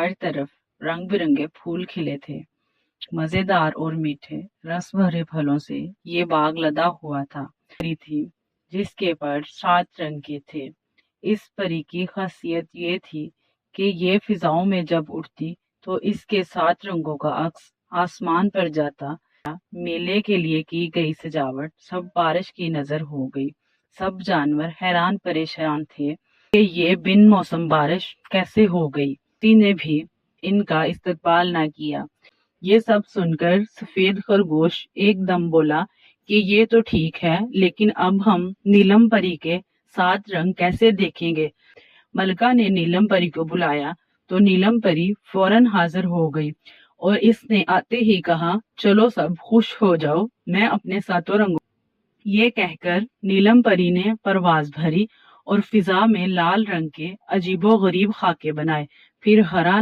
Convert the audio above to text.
ہر طرف رنگ برنگے پھول کھلے تھے۔ مزیدار اور میٹھے رس بھرے پھلوں سے یہ باغ لدا ہوا تھا۔ پری تھی جس کے پر 7 رنگ کے تھے۔ اس پری کی خاصیت یہ تھی کہ یہ فضاؤں میں جب اٹھتی تو اس کے 7 رنگوں کا عکس آسمان پر جاتا۔ میلے کے لیے کی گئی سجاوٹ سب بارش کی نظر ہو گئی۔ سب جانور حیران پریشان تھے کہ یہ بن موسم بارش کیسے ہو گئی۔ کسی نے بھی ان کا استقبال نہ کیا۔ یہ سب سن کر سفید خرگوش ایک دم بولا کہ یہ تو ٹھیک ہے، لیکن اب ہم نیلم پری کے 7 رنگ کیسے دیکھیں گے؟ ملکہ نے نیلم پری کو بلایا تو نیلم پری فوراً حاضر ہو گئی اور اس نے آتے ہی کہا، چلو سب خوش ہو جاؤ، میں اپنے 7 رنگوں۔ یہ کہہ کر نیلم پری نے پرواز بھری اور فضا میں لال رنگ کے عجیب و غریب خاکے بنائے، پھر ہرا